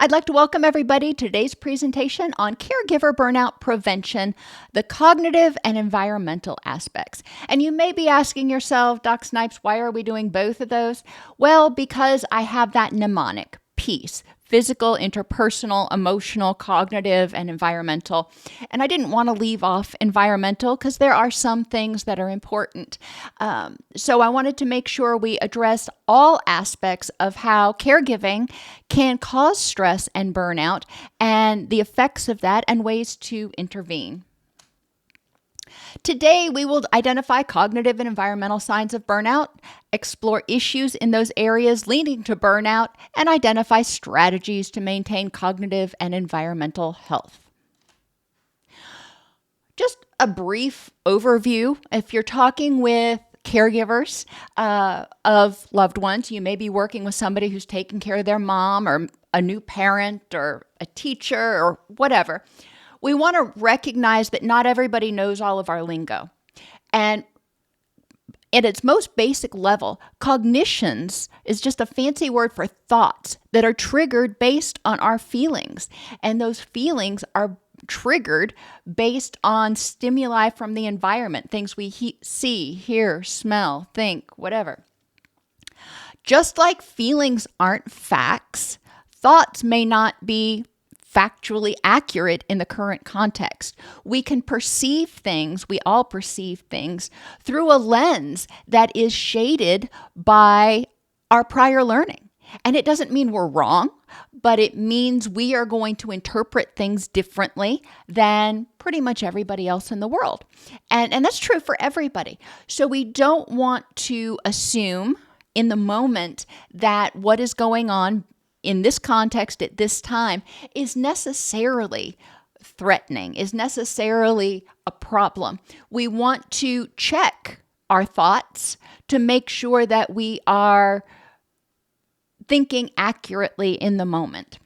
I'd like to welcome everybody to today's presentation on caregiver burnout prevention, the cognitive and environmental aspects. And you may be asking yourself, Doc Snipes, why are we doing both of those? Well, because I have that mnemonic piece: physical, interpersonal, emotional, cognitive, and environmental. And I didn't want to leave off environmental because there are some things that are important. So I wanted to make sure we address all aspects of how caregiving can cause stress and burnout and the effects of that and ways to intervene. Today, we will identify cognitive and environmental signs of burnout, explore issues in those areas leading to burnout, and identify strategies to maintain cognitive and environmental health. Just a brief overview. If you're talking with caregivers of loved ones, you may be working with somebody who's taking care of their mom or a new parent or a teacher or whatever. We want to recognize that not everybody knows all of our lingo. And at its most basic level, cognitions is just a fancy word for thoughts that are triggered based on our feelings. And those feelings are triggered based on stimuli from the environment, things we see, hear, smell, think, whatever. Just like feelings aren't facts, thoughts may not be factually accurate in the current context. We can perceive things, we all perceive things, through a lens that is shaded by our prior learning. And it doesn't mean we're wrong, but it means we are going to interpret things differently than pretty much everybody else in the world. And that's true for everybody. So we don't want to assume in the moment that what is going on in this context at this time is necessarily threatening, is necessarily a problem. We want to check our thoughts to make sure that we are thinking accurately in the moment.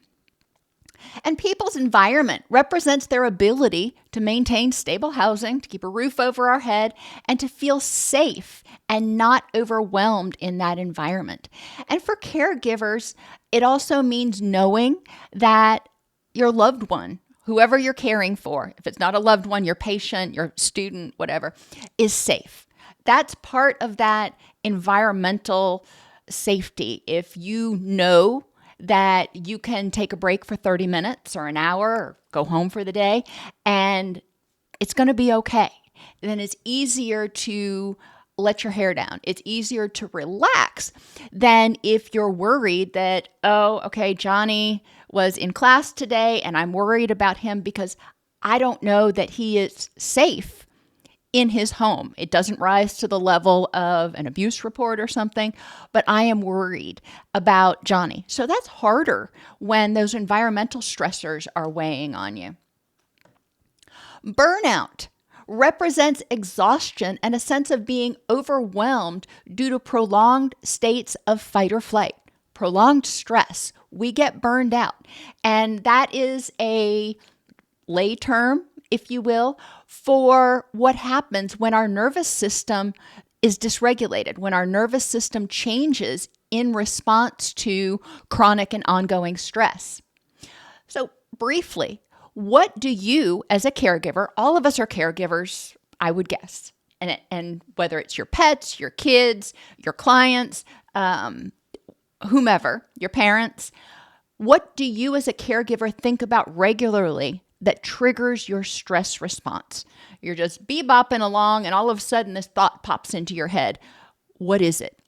And people's environment represents their ability to maintain stable housing, to keep a roof over our head, and to feel safe and not overwhelmed in that environment. And for caregivers, it also means knowing that your loved one, whoever you're caring for, if it's not a loved one, your patient, your student, whatever, is safe. That's part of that environmental safety. If you know that you can take a break for 30 minutes or an hour or go home for the day and it's going to be okay, then it's easier to let your hair down. It's easier to relax than if you're worried that, oh, okay, Johnny was in class today and I'm worried about him because I don't know that he is safe in his home. It doesn't rise to the level of an abuse report or something, but I am worried about Johnny. So that's harder when those environmental stressors are weighing on you. Burnout represents exhaustion and a sense of being overwhelmed due to prolonged states of fight or flight, prolonged stress. We get burned out. And that is a lay term, if you will, for what happens when our nervous system is dysregulated, when our nervous system changes in response to chronic and ongoing stress. So briefly, what do you as a caregiver, all of us are caregivers, I would guess, and whether it's your pets, your kids, your clients, whomever, your parents, what do you as a caregiver think about regularly that triggers your stress response? You're just bebopping along and all of a sudden this thought pops into your head. What is it?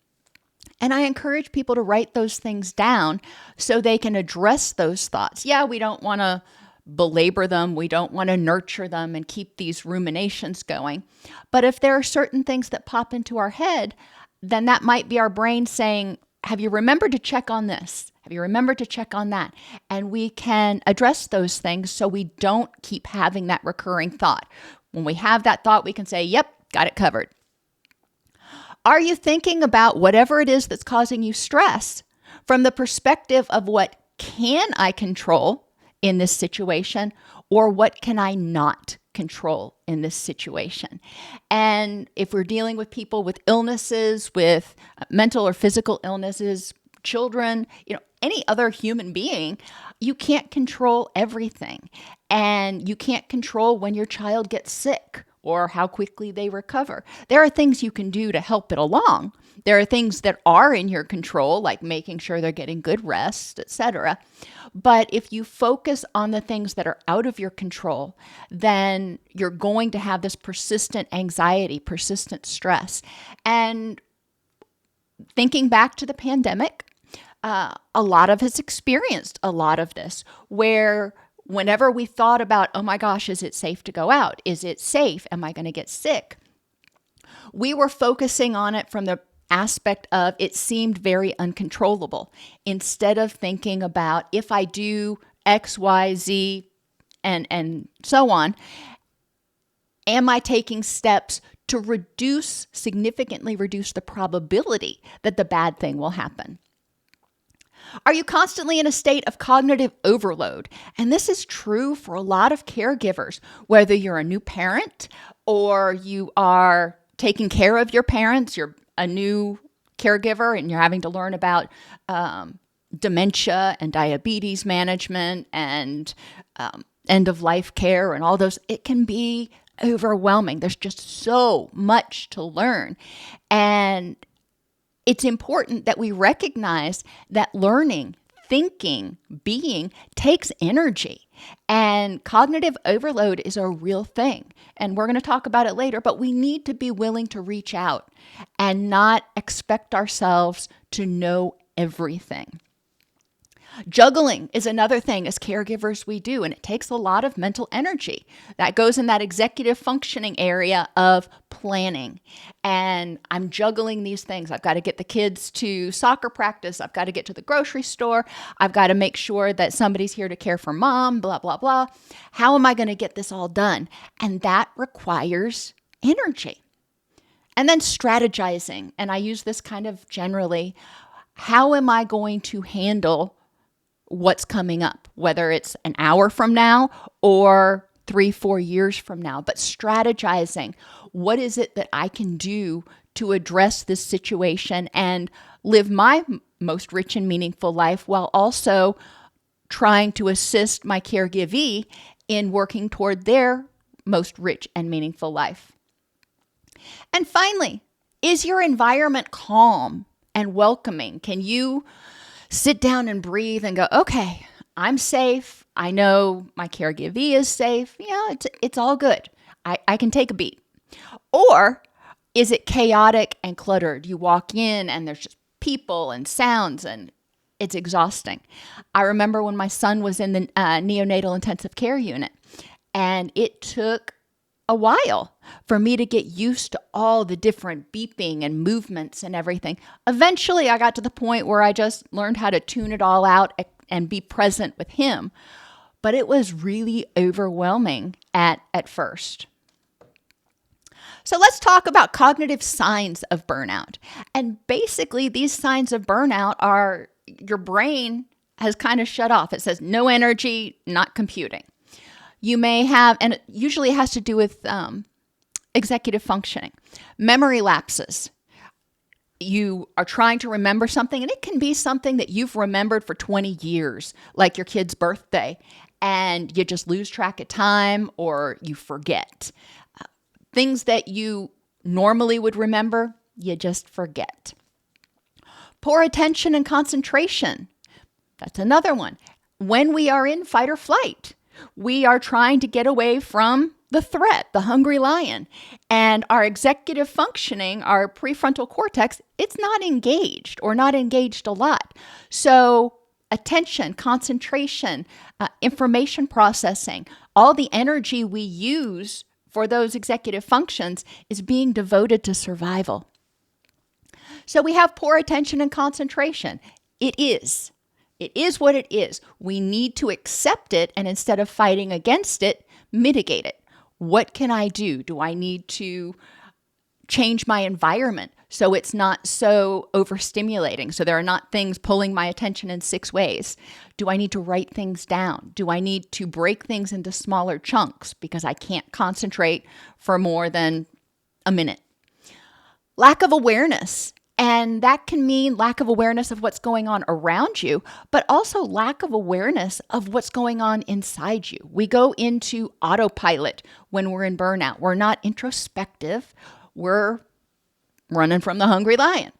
And I encourage people to write those things down so they can address those thoughts. Yeah, we don't want to belabor them. We don't want to nurture them and keep these ruminations going. But if there are certain things that pop into our head, then that might be our brain saying, have you remembered to check on this? Have you remembered to check on that? And we can address those things so we don't keep having that recurring thought. When we have that thought, we can say, yep, got it covered. Are you thinking about whatever it is that's causing you stress from the perspective of what can I control in this situation or what can I not control in this situation? And if we're dealing with people with illnesses, with mental or physical illnesses, children, any other human being, you can't control everything. And you can't control when your child gets sick or how quickly they recover. There are things you can do to help it along. There are things that are in your control, like making sure they're getting good rest, etc. But if you focus on the things that are out of your control, then you're going to have this persistent anxiety, persistent stress. And thinking back to the pandemic, a lot of us experienced a lot of this, where whenever we thought about, oh my gosh, is it safe to go out? Is it safe? Am I going to get sick? We were focusing on it from the aspect of it seemed very uncontrollable, instead of thinking about, if I do X, Y, Z, and so on, am I taking steps to significantly reduce the probability that the bad thing will happen? Are you constantly in a state of cognitive overload? And this is true for a lot of caregivers, whether you're a new parent or you are taking care of your parents, you're a new caregiver and you're having to learn about dementia and diabetes management and end-of-life care and all those. It can be overwhelming. There's just so much to learn. And it's important that we recognize that learning, thinking, being takes energy. And cognitive overload is a real thing. And we're going to talk about it later, but we need to be willing to reach out and not expect ourselves to know everything. Juggling is another thing as caregivers we do, and it takes a lot of mental energy. That goes in that executive functioning area of planning. And I'm juggling these things. I've got to get the kids to soccer practice. I've got to get to the grocery store. I've got to make sure that somebody's here to care for mom, blah, blah, blah. How am I going to get this all done? And that requires energy. And then strategizing. And I use this kind of generally. How am I going to handle what's coming up, whether it's an hour from now or 3-4 years from now, but strategizing. What is it that I can do to address this situation and live my most rich and meaningful life while also trying to assist my caregivee in working toward their most rich and meaningful life? And finally, is your environment calm and welcoming? Can you sit down and breathe and go, okay, I'm safe. I know my caregivee is safe. Yeah, it's all good. I can take a beat. Or is it chaotic and cluttered? You walk in and there's just people and sounds and it's exhausting. I remember when my son was in the neonatal intensive care unit, and it took a while for me to get used to all the different beeping and movements and everything. Eventually, I got to the point where I just learned how to tune it all out and be present with him. But it was really overwhelming at first. So let's talk about cognitive signs of burnout. And basically, these signs of burnout are your brain has kind of shut off. It says no energy, not computing. You may have, and it usually has to do with executive functioning, memory lapses. You are trying to remember something, and it can be something that you've remembered for 20 years, like your kid's birthday, and you just lose track of time or you forget. Things that you normally would remember, you just forget. Poor attention and concentration. That's another one. When we are in fight or flight, we are trying to get away from the threat, the hungry lion. And our executive functioning, our prefrontal cortex, it's not engaged or not engaged a lot. So attention, concentration, information processing, all the energy we use for those executive functions is being devoted to survival. So we have poor attention and concentration. It is what it is. We need to accept it, and instead of fighting against it, mitigate it. What can I do? Do I need to change my environment so it's not so overstimulating, so there are not things pulling my attention in 6 ways? Do I need to write things down? Do I need to break things into smaller chunks because I can't concentrate for more than a minute? Lack of awareness. And that can mean lack of awareness of what's going on around you, but also lack of awareness of what's going on inside you. We go into autopilot when we're in burnout. We're not introspective. We're running from the hungry lion.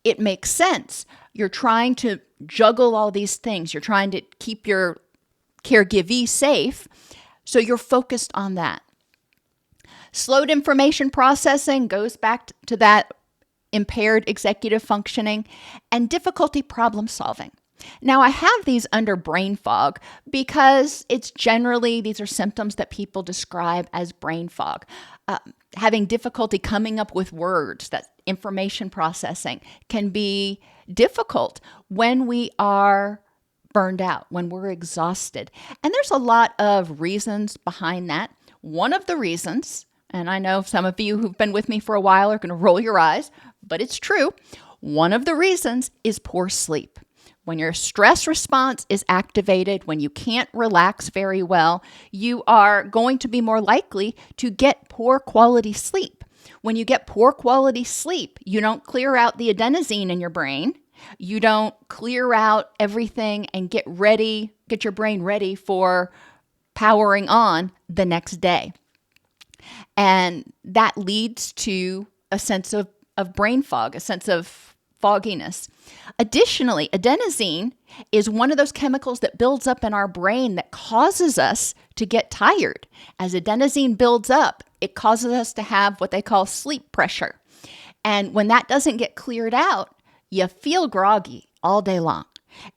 It makes sense. You're trying to juggle all these things. You're trying to keep your caregivee safe. So you're focused on that. Slowed information processing goes back to that impaired executive functioning, and difficulty problem solving. Now, I have these under brain fog because these are symptoms that people describe as brain fog. Having difficulty coming up with words, that information processing can be difficult when we are burned out, when we're exhausted. And there's a lot of reasons behind that. One of the reasons, and I know some of you who've been with me for a while are going to roll your eyes, but it's true. One of the reasons is poor sleep. When your stress response is activated, when you can't relax very well, you are going to be more likely to get poor quality sleep. When you get poor quality sleep, you don't clear out the adenosine in your brain. You don't clear out everything and get your brain ready for powering on the next day. And that leads to a sense of brain fog, a sense of fogginess. Additionally, adenosine is one of those chemicals that builds up in our brain that causes us to get tired. As adenosine builds up, it causes us to have what they call sleep pressure. And when that doesn't get cleared out, you feel groggy all day long.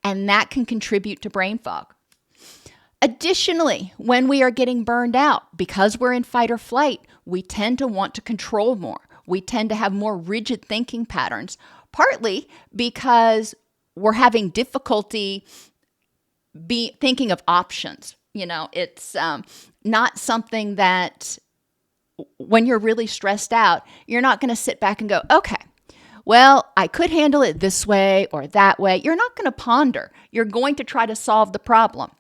And that can contribute to brain fog. Additionally, when we are getting burned out, because we're in fight or flight, we tend to want to control more. We tend to have more rigid thinking patterns, partly because we're having difficulty thinking of options. It's not something that when you're really stressed out, you're not going to sit back and go, okay, well, I could handle it this way or that way. You're not going to ponder. You're going to try to solve the problem.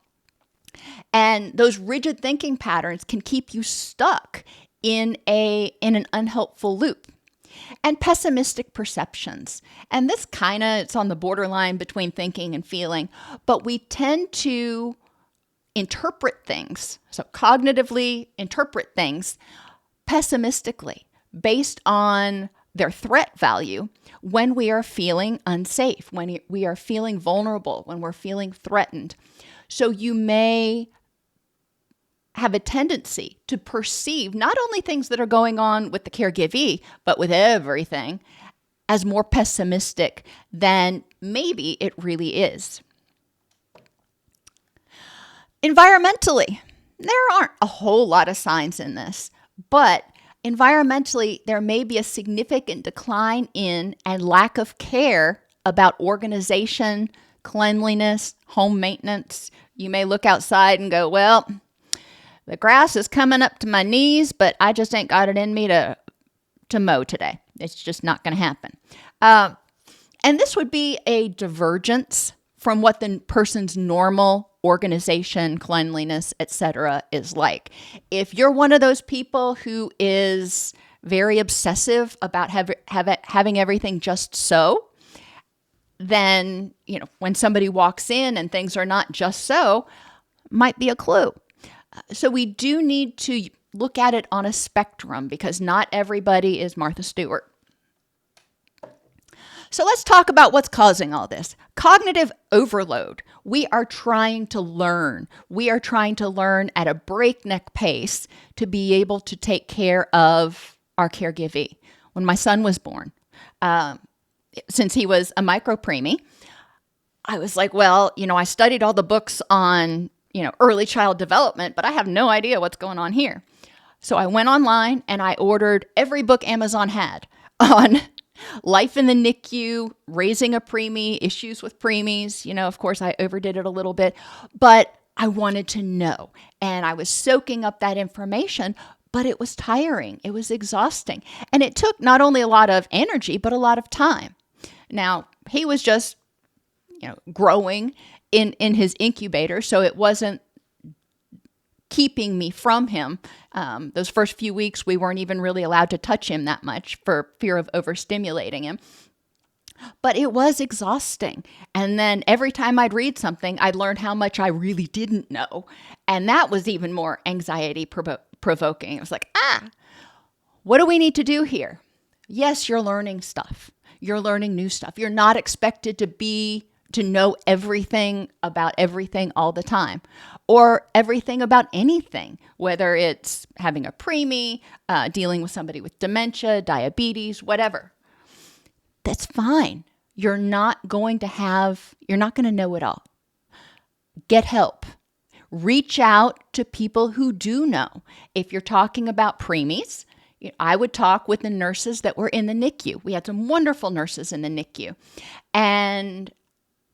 And those rigid thinking patterns can keep you stuck in an unhelpful loop. And pessimistic perceptions. And this it's on the borderline between thinking and feeling, but we tend to interpret things, so cognitively interpret things pessimistically based on their threat value when we are feeling unsafe, when we are feeling vulnerable, when we're feeling threatened. So you may have a tendency to perceive not only things that are going on with the caregivee, but with everything as more pessimistic than maybe it really is. Environmentally, there aren't a whole lot of signs in this, but environmentally, there may be a significant decline in and lack of care about organization, cleanliness, home maintenance. You may look outside and go, well, the grass is coming up to my knees, but I just ain't got it in me to mow today. It's just not going to happen. And this would be a divergence from what the person's normal organization, cleanliness, etc. is like. If you're one of those people who is very obsessive about having everything just so, then, when somebody walks in and things are not just so, might be a clue. So we do need to look at it on a spectrum because not everybody is Martha Stewart. So let's talk about what's causing all this. Cognitive overload. We are trying to learn. We are trying to learn at a breakneck pace to be able to take care of our caregivee. When my son was born, since he was a micro-preemie, I was like, well, I studied all the books on early child development, but I have no idea what's going on here. So I went online and I ordered every book Amazon had on life in the NICU, raising a preemie, issues with preemies. Of course, I overdid it a little bit, but I wanted to know. And I was soaking up that information, but it was tiring. It was exhausting. And it took not only a lot of energy, but a lot of time. Now, he was just, growing in his incubator, so it wasn't keeping me from him. Those first few weeks, we weren't even really allowed to touch him that much for fear of overstimulating him. But it was exhausting. And then every time I'd read something, I'd learn how much I really didn't know. And that was even more anxiety provoking. It was like, what do we need to do here? Yes, you're learning stuff. You're learning new stuff. You're not expected to know everything about everything all the time, or everything about anything, whether it's having a preemie, dealing with somebody with dementia, diabetes, whatever. That's fine. You're not going to know it all. Get help. Reach out to people who do know. If you're talking about preemies, I would talk with the nurses that were in the NICU. We had some wonderful nurses in the NICU, and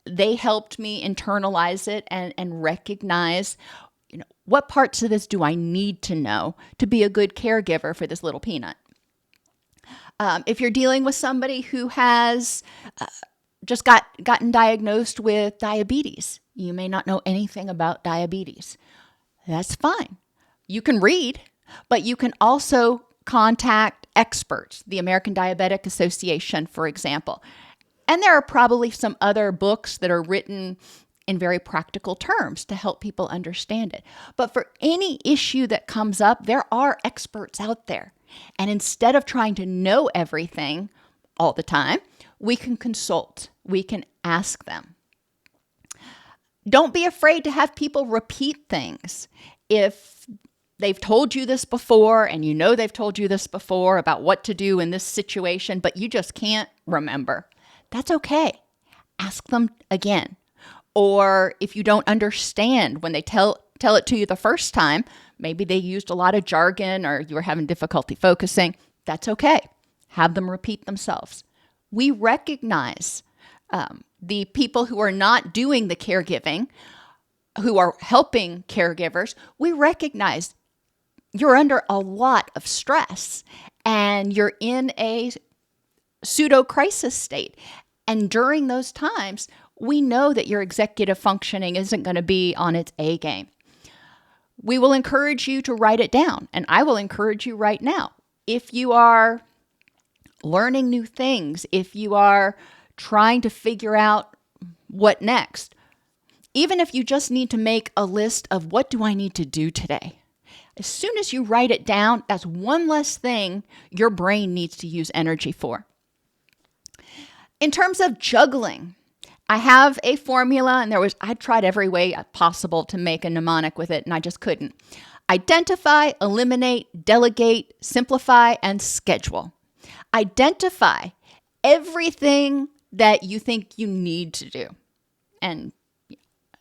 they helped me internalize it and recognize, what parts of this do I need to know to be a good caregiver for this little peanut? If you're dealing with somebody who has just gotten diagnosed with diabetes, you may not know anything about diabetes. That's fine. You can read, but you can also contact experts, the American Diabetic Association, for example. And there are probably some other books that are written in very practical terms to help people understand it. But for any issue that comes up, there are experts out there. And instead of trying to know everything all the time, we can consult. We can ask them. Don't be afraid to have people repeat things. If they've told you this before, and they've told you this before about what to do in this situation, but you just can't remember, that's okay. Ask them again. Or if you don't understand when they tell it to you the first time, maybe they used a lot of jargon or you were having difficulty focusing, that's okay. Have them repeat themselves. We recognize the people who are not doing the caregiving, who are helping caregivers. We recognize you're under a lot of stress and you're in a pseudo-crisis state. And during those times, we know that your executive functioning isn't going to be on its A game. We will encourage you to write it down, and I will encourage you right now. If you are learning new things, if you are trying to figure out what next, even if you just need to make a list of what do I need to do today, as soon as you write it down, that's one less thing your brain needs to use energy for. In terms of juggling, I have a formula, and I tried every way possible to make a mnemonic with it, and I just couldn't. Identify, eliminate, delegate, simplify, and schedule. Identify everything that you think you need to do. And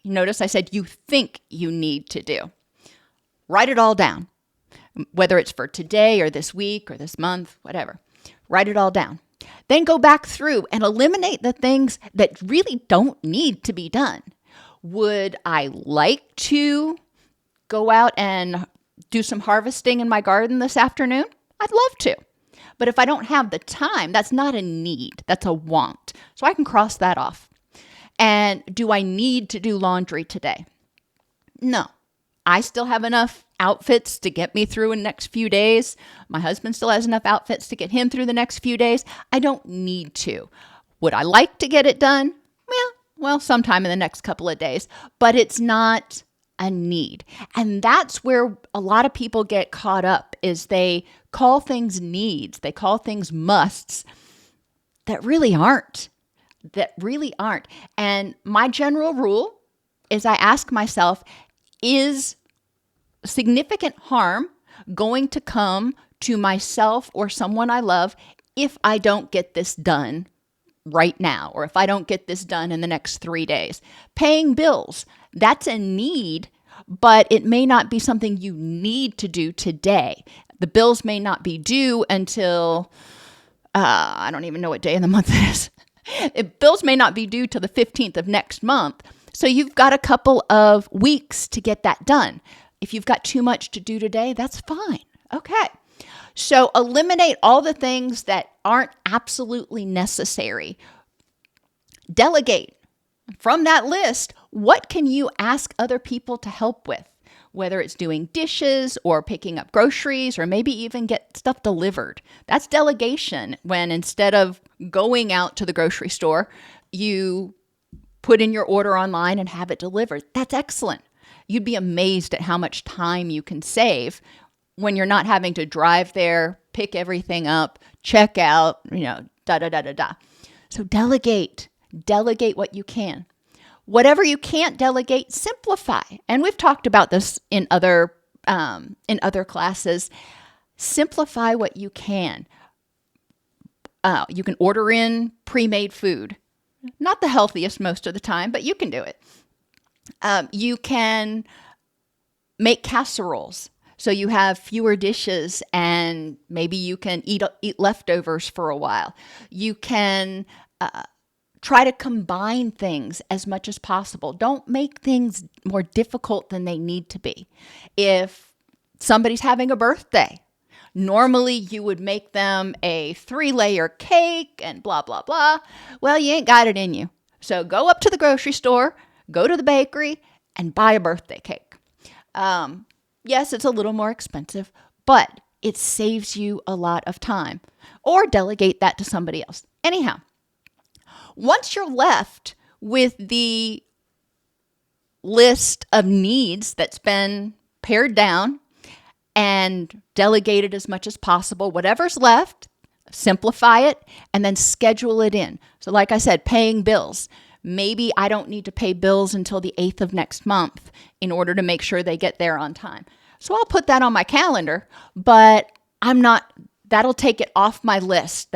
notice I said you think you need to do. Write it all down, whether it's for today or this week or this month, whatever. Write it all down. Then go back through and eliminate the things that really don't need to be done. Would I like to go out and do some harvesting in my garden this afternoon? I'd love to. But if I don't have the time, that's not a need, that's a want. So I can cross that off. And do I need to do laundry today? No. I still have enough outfits to get me through in the next few days. My husband still has enough outfits to get him through the next few days. I don't need to. Would I like to get it done? Well, sometime in the next couple of days, but it's not a need. And that's where a lot of people get caught up, is they call things needs. They call things musts that really aren't. And my general rule is I ask myself, is significant harm going to come to myself or someone I love if I don't get this done right now, or if I don't get this done in the next 3 days? Paying bills, that's a need, but it may not be something you need to do today. The bills may not be due until, I don't even know what day of the month it is. Bills may not be due till the 15th of next month. So you've got a couple of weeks to get that done. If you've got too much to do today, that's fine. Okay. So eliminate all the things that aren't absolutely necessary. Delegate. From that list, what can you ask other people to help with? whether it's doing dishes or picking up groceries or maybe even get stuff delivered. That's delegation, when instead of going out to the grocery store, you put in your order online and have it delivered. That's excellent. You'd be amazed at how much time you can save when you're not having to drive there, pick everything up, check out, da da da da da. So delegate what you can. Whatever you can't delegate, simplify. And we've talked about this in other classes. Simplify what you can. You can order in pre-made food. Not the healthiest most of the time, but you can do it. You can make casseroles, so you have fewer dishes and maybe you can eat leftovers for a while. You can try to combine things as much as possible. Don't make things more difficult than they need to be. If somebody's having a birthday, normally you would make them a 3-layer cake and blah, blah, blah. Well, you ain't got it in you. So go up to the grocery store, go to the bakery, and buy a birthday cake. Yes, it's a little more expensive, but it saves you a lot of time. Or delegate that to somebody else. Anyhow, once you're left with the list of needs that's been pared down and delegated as much as possible, whatever's left, simplify it and then schedule it in. So like I said, paying bills. Maybe I don't need to pay bills until the 8th of next month in order to make sure they get there on time. So I'll put that on my calendar, but that'll take it off my list.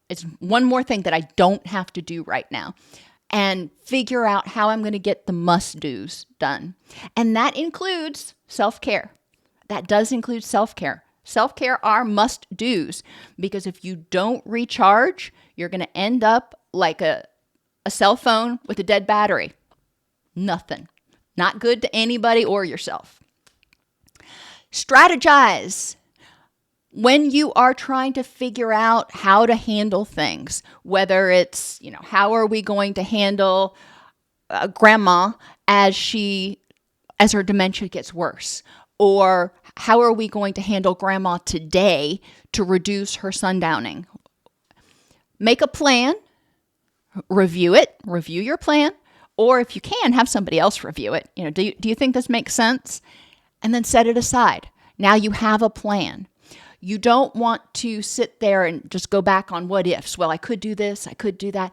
It's one more thing that I don't have to do right now, and figure out how I'm going to get the must-dos done. And that includes self-care. That does include self-care. Self-care are must-dos, because if you don't recharge, you're going to end up like a cell phone with a dead battery. Nothing. Not good to anybody or yourself. Strategize. When you are trying to figure out how to handle things, whether it's, how are we going to handle grandma as her dementia gets worse? Or how are we going to handle grandma today to reduce her sundowning? Make a plan, review your plan, or if you can, have somebody else review it. Do you think this makes sense? And then set it aside. Now you have a plan. You don't want to sit there and just go back on what ifs. Well, I could do this, I could do that.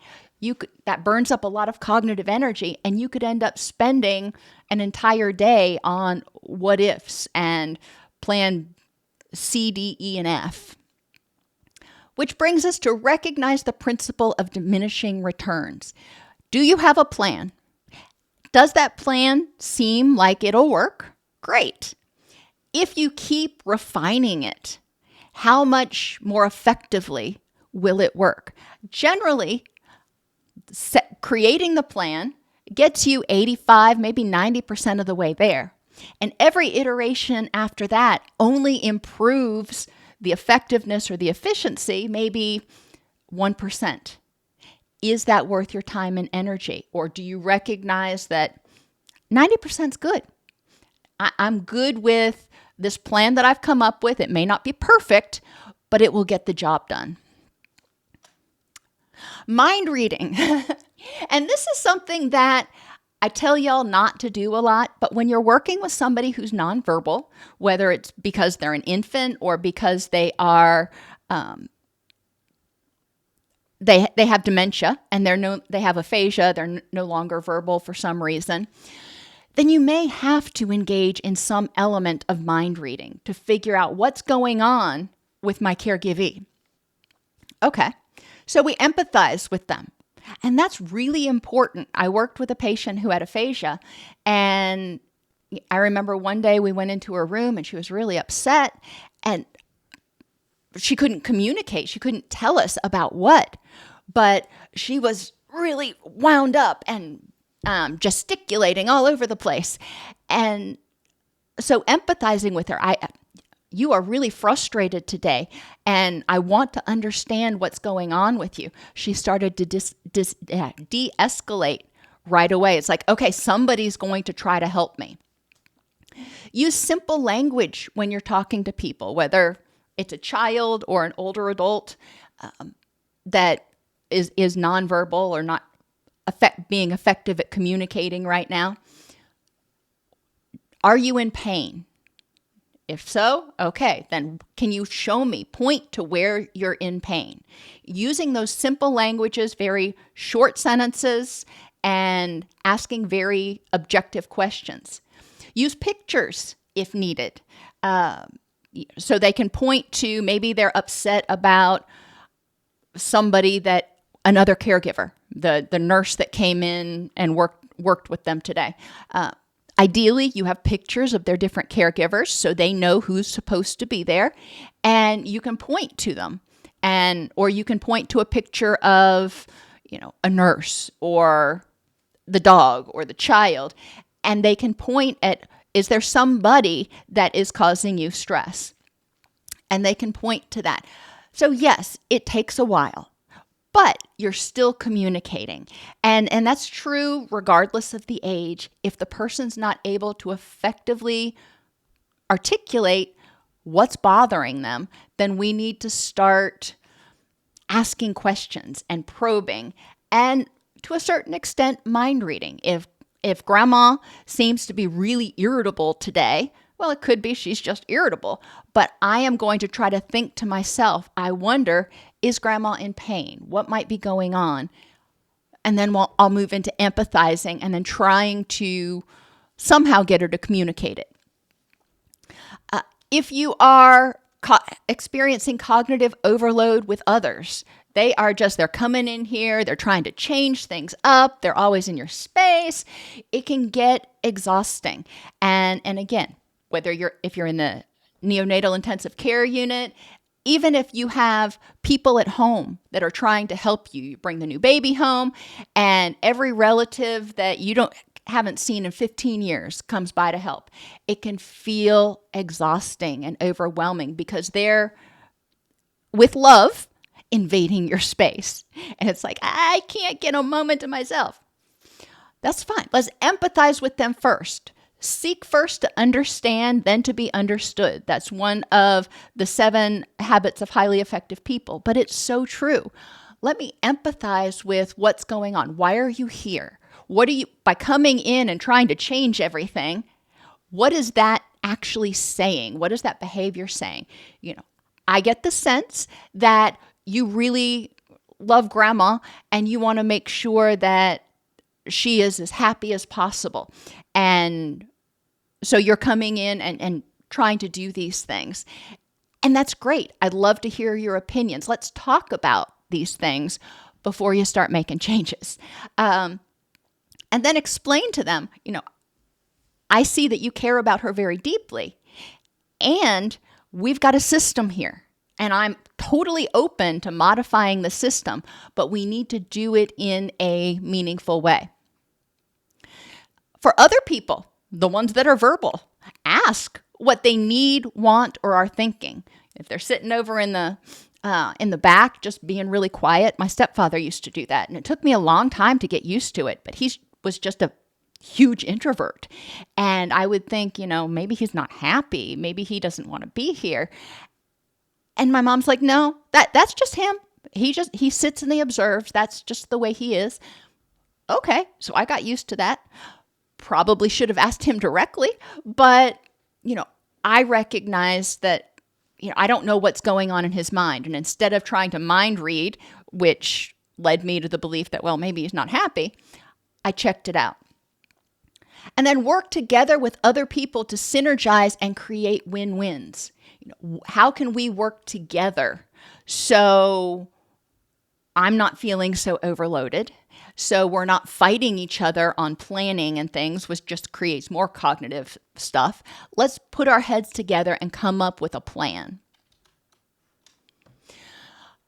That burns up a lot of cognitive energy, and you could end up spending an entire day on what ifs and plan C, D, E, and F. Which brings us to recognize the principle of diminishing returns. Do you have a plan? Does that plan seem like it'll work? Great. If you keep refining it, how much more effectively will it work? Generally, creating the plan gets you 85, maybe 90% of the way there. And every iteration after that only improves the effectiveness or the efficiency, maybe 1%. Is that worth your time and energy? Or do you recognize that 90% is good? I'm good with this plan that I've come up with. It may not be perfect, but it will get the job done. Mind reading. And this is something that I tell y'all not to do a lot, but when you're working with somebody who's nonverbal, whether it's because they're an infant or because they are, they have dementia and they have aphasia, they're no longer verbal for some reason, then you may have to engage in some element of mind reading to figure out what's going on with my caregivee. Okay, so we empathize with them. And that's really important. I worked with a patient who had aphasia, and I remember one day we went into her room and she was really upset, and she couldn't communicate. She couldn't tell us about what, but she was really wound up and gesticulating all over the place. And so empathizing with her, you are really frustrated today, and I want to understand what's going on with you. She started to de-escalate right away. It's like, okay, somebody's going to try to help me. Use simple language when you're talking to people, whether it's a child or an older adult that is nonverbal or not being effective at communicating right now. Are you in pain? If so, okay, then can you show me, point to where you're in pain? Using those simple languages, very short sentences, and asking very objective questions. Use pictures if needed, so they can point to maybe they're upset about another caregiver, the nurse that came in and worked with them today. Ideally, you have pictures of their different caregivers so they know who's supposed to be there, and you can point to them, or you can point to a picture of, a nurse or the dog or the child, and they can point at, is there somebody that is causing you stress? And they can point to that. So yes, it takes a while, but you're still communicating. And that's true regardless of the age. If the person's not able to effectively articulate what's bothering them, then we need to start asking questions and probing, and to a certain extent, mind reading. If grandma seems to be really irritable today, well, it could be she's just irritable, but I am going to try to think to myself, I wonder, is grandma in pain? What might be going on? And then I'll move into empathizing and then trying to somehow get her to communicate it. If you are experiencing cognitive overload with others, they're coming in here, they're trying to change things up, they're always in your space, it can get exhausting. And again, if you're in the neonatal intensive care unit, even if you have people at home that are trying to help you, you bring the new baby home, and every relative that you haven't seen in 15 years comes by to help, it can feel exhausting and overwhelming because they're, with love, invading your space. And it's like, I can't get a moment to myself. That's fine. Let's empathize with them first. Seek first to understand, then to be understood. That's one of the 7 habits of highly effective people, but it's so true. Let me empathize with what's going on. Why are you here? By coming in and trying to change everything, what is that actually saying? What is that behavior saying? I get the sense that you really love grandma and you want to make sure that she is as happy as possible. And so you're coming in and trying to do these things. And that's great. I'd love to hear your opinions. Let's talk about these things before you start making changes. And then explain to them, I see that you care about her very deeply. And we've got a system here. And I'm totally open to modifying the system, but we need to do it in a meaningful way. For other people, the ones that are verbal, ask what they need, want, or are thinking. If they're sitting over in the back, just being really quiet, my stepfather used to do that. And it took me a long time to get used to it, but he was just a huge introvert. And I would think, maybe he's not happy. Maybe he doesn't want to be here. And my mom's like, no, that's just him. He sits and he observes. That's just the way he is. Okay. So I got used to that. Probably should have asked him directly, but, I recognized that, I don't know what's going on in his mind. And instead of trying to mind read, which led me to the belief that, well, maybe he's not happy, I checked it out. And then work together with other people to synergize and create win-wins. How can we work together so I'm not feeling so overloaded, so we're not fighting each other on planning and things, which just creates more cognitive stuff. Let's put our heads together and come up with a plan.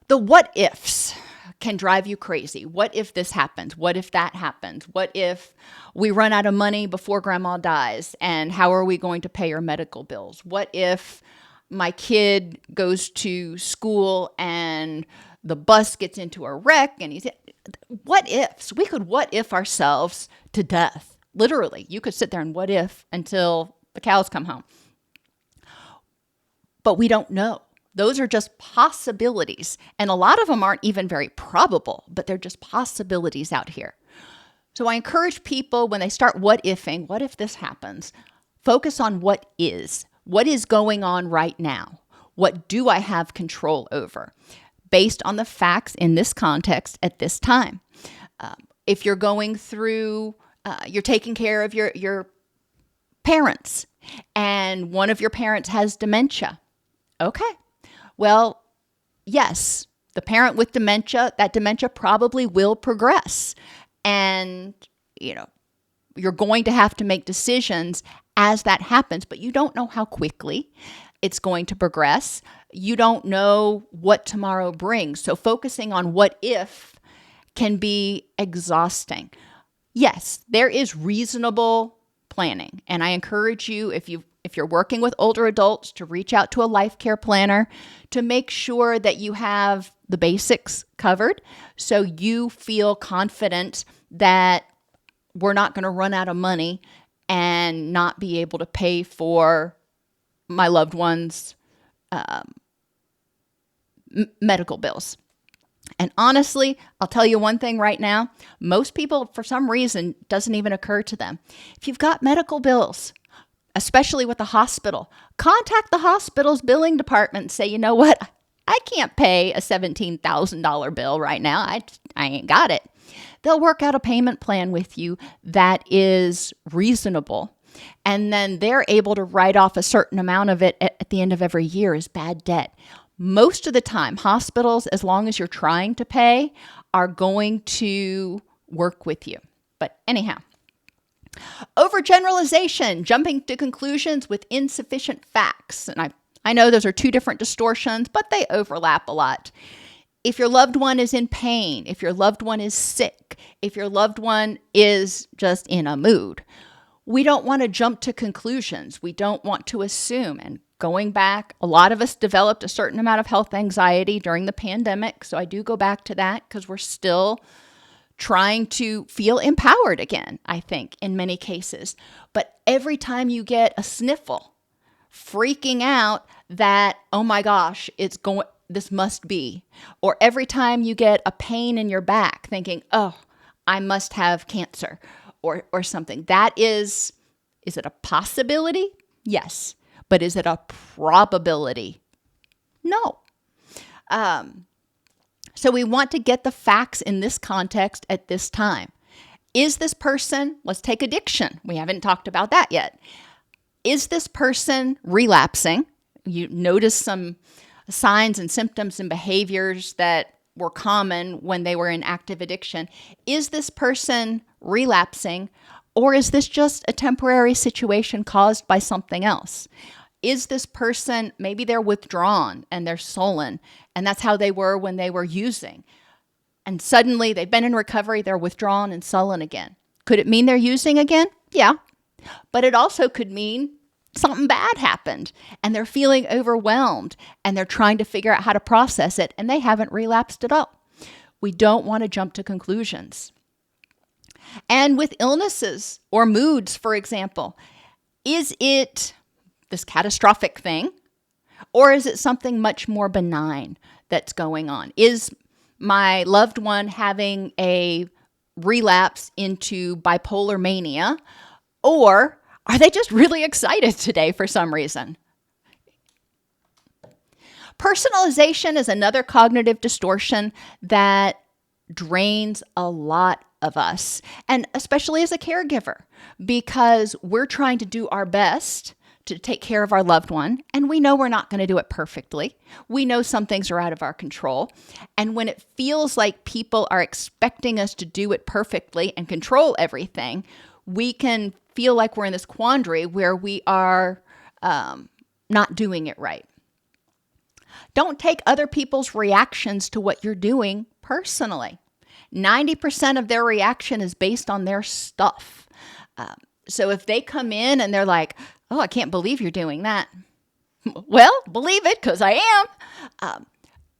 The what ifs can drive you crazy. What if this happens? What if that happens? What if we run out of money before grandma dies? And how are we going to pay her medical bills? What if my kid goes to school and the bus gets into a wreck and what ifs? We could what if ourselves to death. Literally, you could sit there and what if until the cows come home. But we don't know. Those are just possibilities. And a lot of them aren't even very probable, but they're just possibilities out here. So I encourage people when they start what ifing, what if this happens? Focus on what is going on right now? What do I have control over based on the facts in this context at this time? If you're going through, you're taking care of your parents and one of your parents has dementia. Okay. Well, yes, the parent with dementia, that dementia probably will progress. And, you're going to have to make decisions as that happens, but you don't know how quickly it's going to progress. You don't know what tomorrow brings. So focusing on what if can be exhausting. Yes, there is reasonable planning. And I encourage you, if you're working with older adults, to reach out to a life care planner to make sure that you have the basics covered so you feel confident that we're not going to run out of money and not be able to pay for my loved one's medical bills. And honestly, I'll tell you one thing right now. Most people, for some reason, doesn't even occur to them. If you've got medical bills, especially with the hospital, contact the hospital's billing department and say, you know what? I can't pay a $17,000 bill right now. I ain't got it. They'll work out a payment plan with you that is reasonable. And then they're able to write off a certain amount of it at the end of every year as bad debt. Most of the time, hospitals, as long as you're trying to pay, are going to work with you. But anyhow, overgeneralization, jumping to conclusions with insufficient facts. And I know those are two different distortions, but they overlap a lot. If your loved one is in pain, if your loved one is sick, if your loved one is just in a mood, we don't want to jump to conclusions. We don't want to assume. And going back, a lot of us developed a certain amount of health anxiety during the pandemic. So I do go back to that because we're still trying to feel empowered again, I think, in many cases. But every time you get a sniffle, freaking out that, oh my gosh, this must be. Or every time you get a pain in your back, thinking, oh, I must have cancer or something. That is it a possibility? Yes. But is it a probability? No. So we want to get the facts in this context at this time. Is this person, let's take addiction. We haven't talked about that yet. Is this person relapsing? You notice some signs and symptoms and behaviors that were common when they were in active addiction. Is this person relapsing, or is this just a temporary situation caused by something else? Is this person, maybe they're withdrawn and they're sullen, and that's how they were when they were using. And suddenly they've been in recovery, they're withdrawn and sullen again. Could it mean they're using again? Yeah. But it also could mean something bad happened and they're feeling overwhelmed and they're trying to figure out how to process it and they haven't relapsed at all. We don't want to jump to conclusions. And with illnesses or moods, for example, is it this catastrophic thing, or is it something much more benign that's going on? Is my loved one having a relapse into bipolar mania, or are they just really excited today for some reason? Personalization is another cognitive distortion that drains a lot of us, and especially as a caregiver, because we're trying to do our best to take care of our loved one, and we know we're not going to do it perfectly. We know some things are out of our control, and when it feels like people are expecting us to do it perfectly and control everything, we can feel like we're in this quandary where we are not doing it right. Don't take other people's reactions to what you're doing personally. 90% of their reaction is based on their stuff. So if they come in and they're like, oh, I can't believe you're doing that. Well, believe it, because I am.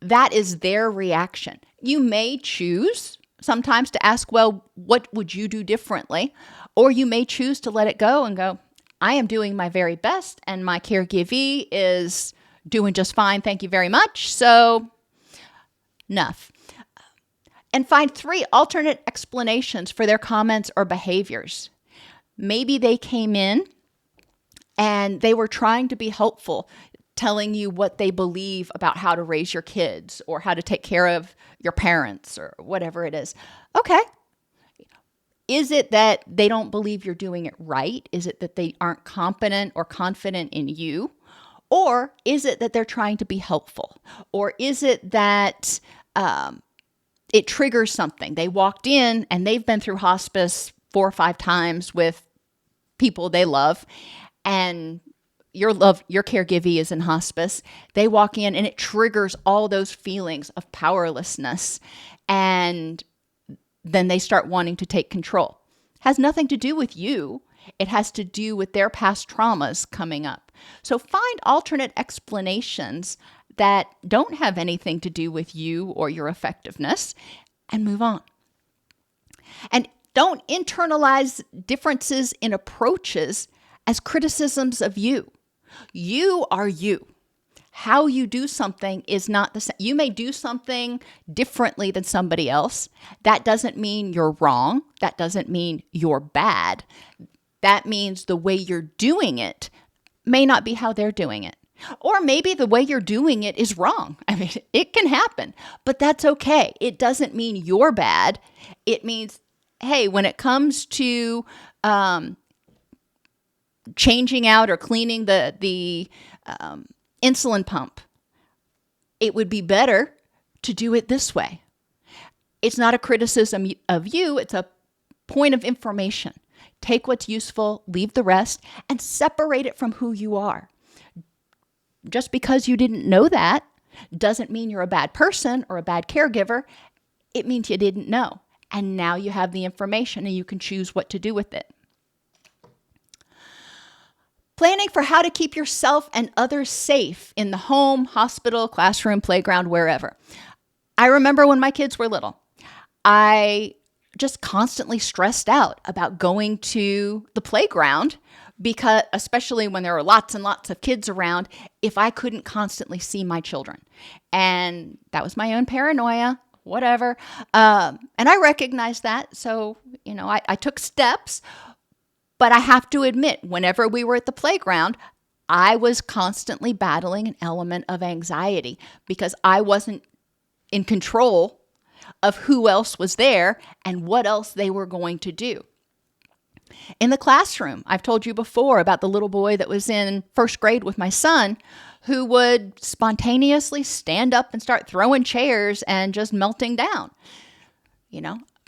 That is their reaction. You may choose sometimes to ask, well, what would you do differently? Or you may choose to let it go and go, I am doing my very best and my caregivee is doing just fine. Thank you very much. So enough. And find 3 alternate explanations for their comments or behaviors. Maybe they came in and they were trying to be helpful, telling you what they believe about how to raise your kids or how to take care of your parents or whatever it is. Okay. Is it that they don't believe you're doing it right? Is it that they aren't competent or confident in you? Or is it that they're trying to be helpful? Or is it that it triggers something? They walked in and they've been through hospice 4 or 5 times with people they love, and your caregivee is in hospice. They walk in and it triggers all those feelings of powerlessness, and then they start wanting to take control. Has nothing to do with you. It has to do with their past traumas coming up. So find alternate explanations that don't have anything to do with you or your effectiveness and move on. And don't internalize differences in approaches as criticisms of you. You are you. How you do something is not the same. You may do something differently than somebody else. That doesn't mean you're wrong. That doesn't mean you're bad. That means the way you're doing it may not be how they're doing it. Or maybe the way you're doing it is wrong. I mean, it can happen, but that's okay. It doesn't mean you're bad. It means, hey, when it comes to changing out or cleaning the insulin pump, it would be better to do it this way. It's not a criticism of you. It's a point of information. Take what's useful, leave the rest, and separate it from who you are. Just because you didn't know that doesn't mean you're a bad person or a bad caregiver. It means you didn't know. And now you have the information and you can choose what to do with it. Planning for how to keep yourself and others safe in the home, hospital, classroom, playground, wherever. I remember when my kids were little, I just constantly stressed out about going to the playground because, especially when there were lots and lots of kids around, if I couldn't constantly see my children. And that was my own paranoia, whatever. And I recognized that. So, I took steps. But I have to admit, whenever we were at the playground, I was constantly battling an element of anxiety because I wasn't in control of who else was there and what else they were going to do. In the classroom, I've told you before about the little boy that was in first grade with my son who would spontaneously stand up and start throwing chairs and just melting down.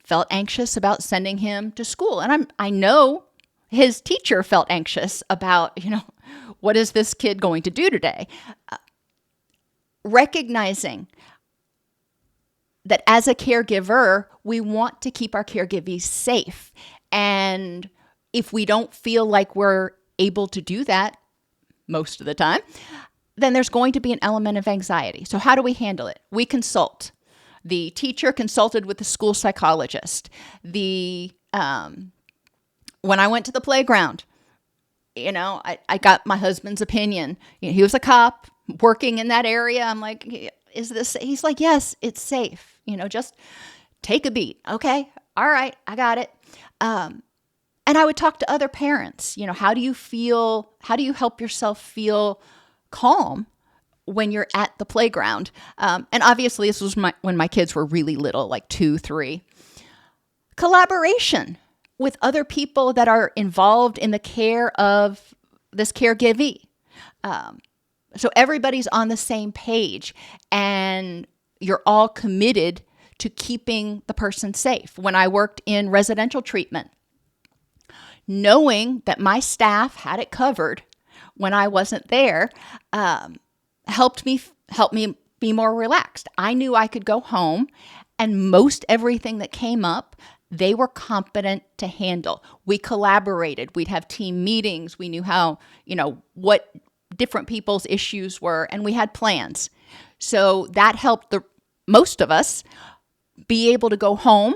Felt anxious about sending him to school. And I know his teacher felt anxious about, what is this kid going to do today? Recognizing that as a caregiver, we want to keep our caregivees safe. And if we don't feel like we're able to do that most of the time, then there's going to be an element of anxiety. So how do we handle it? We consult. The teacher consulted with the school psychologist. When I went to the playground, I got my husband's opinion. He was a cop working in that area. I'm like, is this? He's like, yes, it's safe. Just take a beat. Okay. All right. I got it. And I would talk to other parents. How do you feel? How do you help yourself feel calm when you're at the playground? And obviously this was when my kids were really little, like 2, 3. Collaboration with other people that are involved in the care of this caregivee. So everybody's on the same page and you're all committed to keeping the person safe. When I worked in residential treatment, knowing that my staff had it covered when I wasn't there, helped me be more relaxed. I knew I could go home and most everything that came up, they were competent to handle. We collaborated. We'd have team meetings. We knew how, what different people's issues were, and we had plans. So that helped most of us be able to go home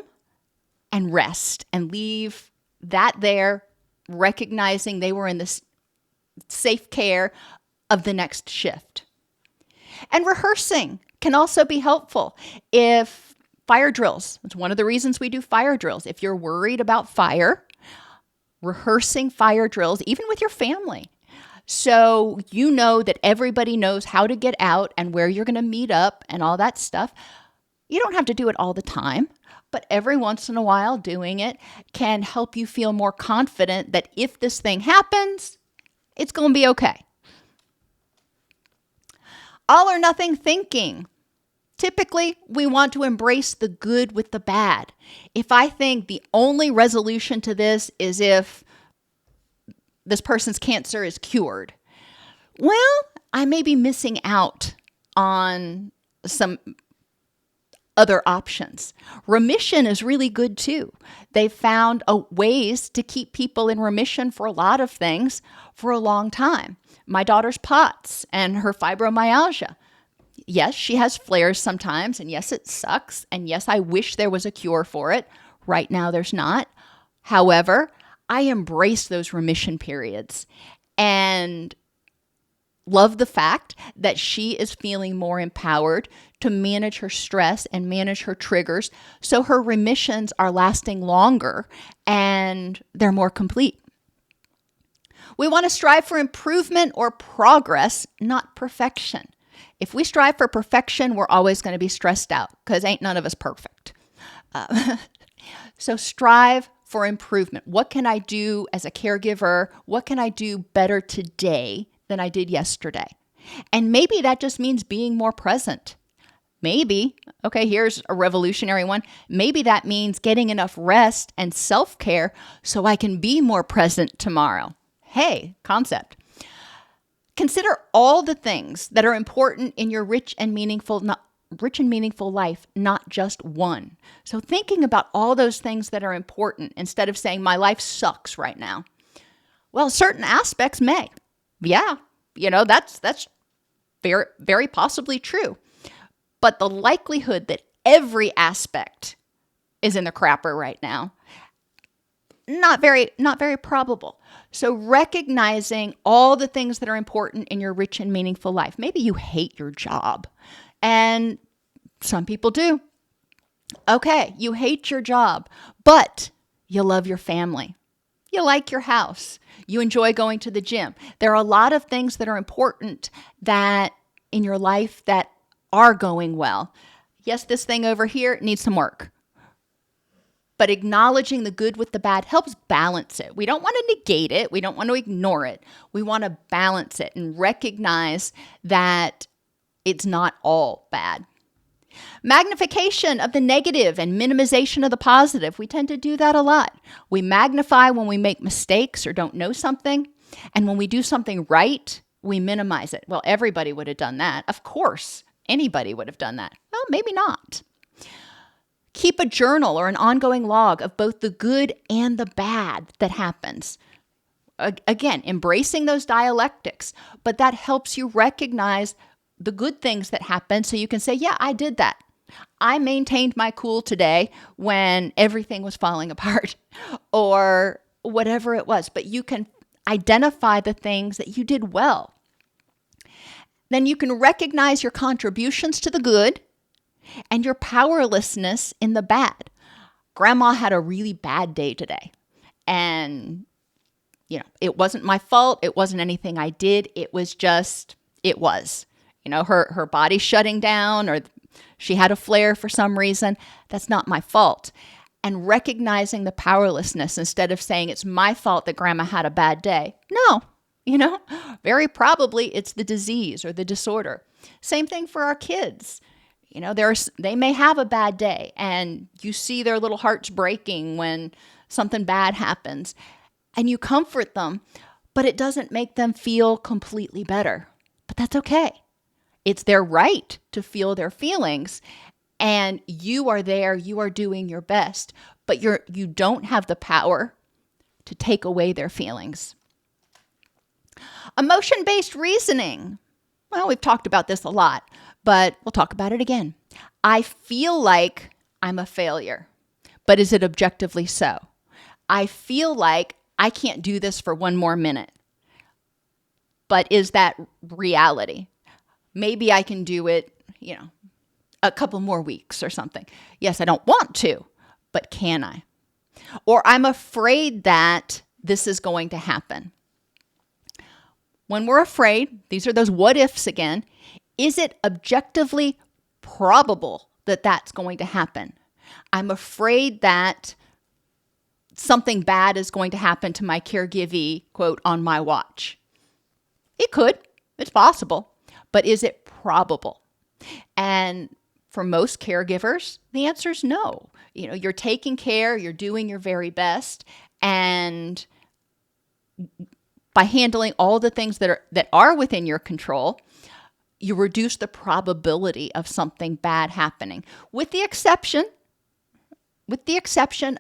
and rest and leave that there recognizing they were in the safe care of the next shift. And rehearsing can also be helpful. If fire drills, it's one of the reasons we do fire drills. If you're worried about fire, rehearsing fire drills, even with your family, so you know that everybody knows how to get out and where you're going to meet up and all that stuff. You don't have to do it all the time, but every once in a while doing it can help you feel more confident that if this thing happens, it's going to be okay. All or nothing thinking. Typically, we want to embrace the good with the bad. If I think the only resolution to this is if this person's cancer is cured, well, I may be missing out on some other options. Remission is really good too. They've found ways to keep people in remission for a lot of things for a long time. My daughter's POTS and her fibromyalgia. Yes, she has flares sometimes, and yes, it sucks, and yes, I wish there was a cure for it. Right now, there's not. However, I embrace those remission periods and love the fact that she is feeling more empowered to manage her stress and manage her triggers, so her remissions are lasting longer and they're more complete. We want to strive for improvement or progress, not perfection. If we strive for perfection, we're always going to be stressed out because ain't none of us perfect. So strive for improvement. What can I do as a caregiver? What can I do better today than I did yesterday? And maybe that just means being more present. Maybe, okay, here's a revolutionary one. Maybe that means getting enough rest and self-care so I can be more present tomorrow. Hey, concept. Consider all the things that are important in your rich and meaningful life, not just one. So thinking about all those things that are important instead of saying my life sucks right now. Well, certain aspects may. Yeah, that's very, very possibly true. But the likelihood that every aspect is in the crapper right now, not very probable. So recognizing all the things that are important in your rich and meaningful life. Maybe you hate your job, and some people do. Okay, you hate your job, but you love your family. You like your house. You enjoy going to the gym. There are a lot of things that are important that in your life that are going well. Yes, this thing over here needs some work. But acknowledging the good with the bad helps balance it. We don't want to negate it. We don't want to ignore it. We want to balance it and recognize that it's not all bad. Magnification of the negative and minimization of the positive. We tend to do that a lot. We magnify when we make mistakes or don't know something. And when we do something right, we minimize it. Well, everybody would have done that. Of course, anybody would have done that. Well, maybe not. Keep a journal or an ongoing log of both the good and the bad that happens. Again, embracing those dialectics, but that helps you recognize the good things that happen so you can say, yeah, I did that. I maintained my cool today when everything was falling apart or whatever it was, but you can identify the things that you did well. Then you can recognize your contributions to the good and your powerlessness in the bad. Grandma had a really bad day today. And, it wasn't my fault. It wasn't anything I did. It was. Her body shutting down or she had a flare for some reason. That's not my fault. And recognizing the powerlessness instead of saying it's my fault that grandma had a bad day. No, very probably it's the disease or the disorder. Same thing for our kids. They may have a bad day and you see their little hearts breaking when something bad happens and you comfort them, but it doesn't make them feel completely better. But that's okay. It's their right to feel their feelings and you are there, you are doing your best, but you don't have the power to take away their feelings. Emotion-based reasoning. Well, we've talked about this a lot, but we'll talk about it again. I feel like I'm a failure, but is it objectively so? I feel like I can't do this for one more minute. But is that reality? Maybe I can do it, a couple more weeks or something. Yes, I don't want to, but can I? Or I'm afraid that this is going to happen. When we're afraid, these are those what ifs again. Is it objectively probable that that's going to happen? I'm afraid that something bad is going to happen to my caregivee, quote, on my watch. It could. It's possible. But is it probable? And for most caregivers, the answer is no. You're taking care, you're doing your very best, and by handling all the things that are within your control, you reduce the probability of something bad happening, with the exception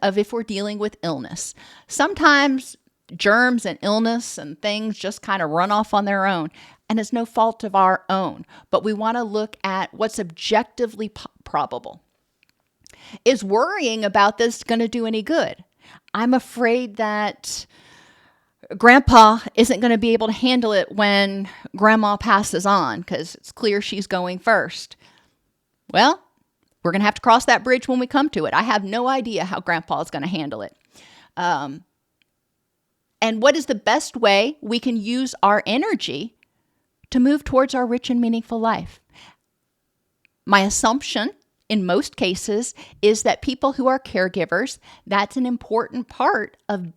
of if we're dealing with illness. Sometimes germs and illness and things just kind of run off on their own, and it's no fault of our own. But we want to look at what's objectively probable. Is worrying about this going to do any good? I'm afraid that Grandpa isn't going to be able to handle it when Grandma passes on because it's clear she's going first. Well, we're going to have to cross that bridge when we come to it. I have no idea how Grandpa is going to handle it. And what is the best way we can use our energy to move towards our rich and meaningful life? My assumption in most cases is that people who are caregivers, that's an important part of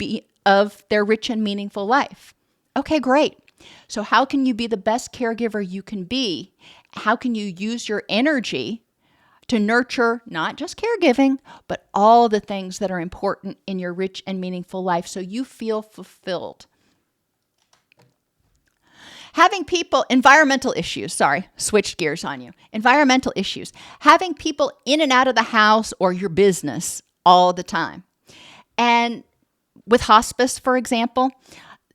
their rich and meaningful life. Okay, great. So how can you be the best caregiver you can be? How can you use your energy to nurture not just caregiving, but all the things that are important in your rich and meaningful life so you feel fulfilled? Environmental issues, switched gears on you. Environmental issues. Having people in and out of the house or your business all the time. And with hospice, for example,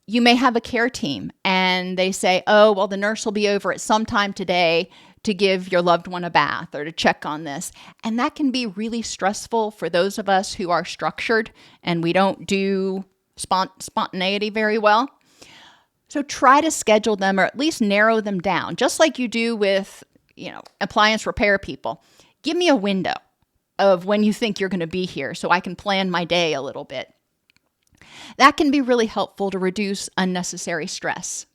you may have a care team and they say, oh, well, the nurse will be over at some time today to give your loved one a bath or to check on this. And that can be really stressful for those of us who are structured and we don't do spontaneity very well. So try to schedule them or at least narrow them down, just like you do with, appliance repair people. Give me a window of when you think you're going to be here so I can plan my day a little bit. That can be really helpful to reduce unnecessary stress.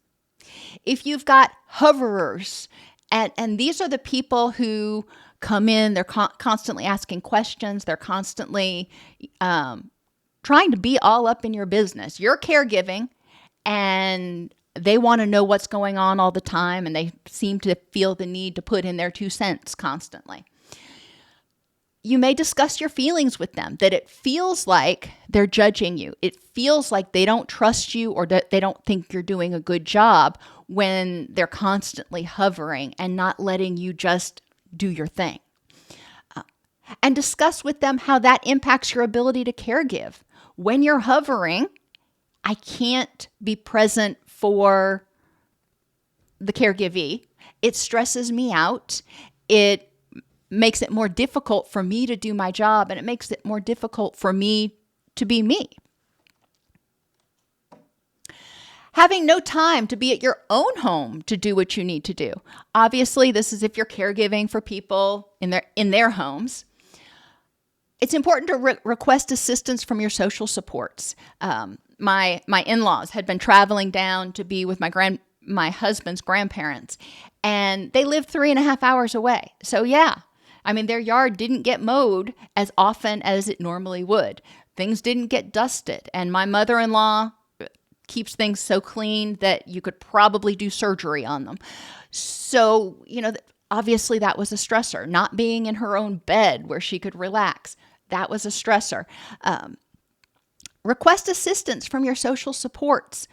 If you've got hoverers, and these are the people who come in, they're constantly asking questions, they're constantly trying to be all up in your business. You're caregiving, and they want to know what's going on all the time, and they seem to feel the need to put in their 2 cents constantly. You may discuss your feelings with them, that it feels like they're judging you. It feels like they don't trust you or that they don't think you're doing a good job when they're constantly hovering and not letting you just do your thing. And discuss with them how that impacts your ability to caregive. When you're hovering, I can't be present for the caregivee. It stresses me out. It makes it more difficult for me to do my job, and it makes it more difficult for me to be me. Having no time to be at your own home to do what you need to do. Obviously, this is if you're caregiving for people in their homes. It's important to request assistance from your social supports. My in-laws had been traveling down to be with my husband's grandparents, and they lived 3.5 hours away. So yeah, their yard didn't get mowed as often as it normally would. Things didn't get dusted, and my mother-in-law keeps things so clean that you could probably do surgery on them. So, obviously that was a stressor. Not being in her own bed where she could relax, that was a stressor. Request assistance from your social supports.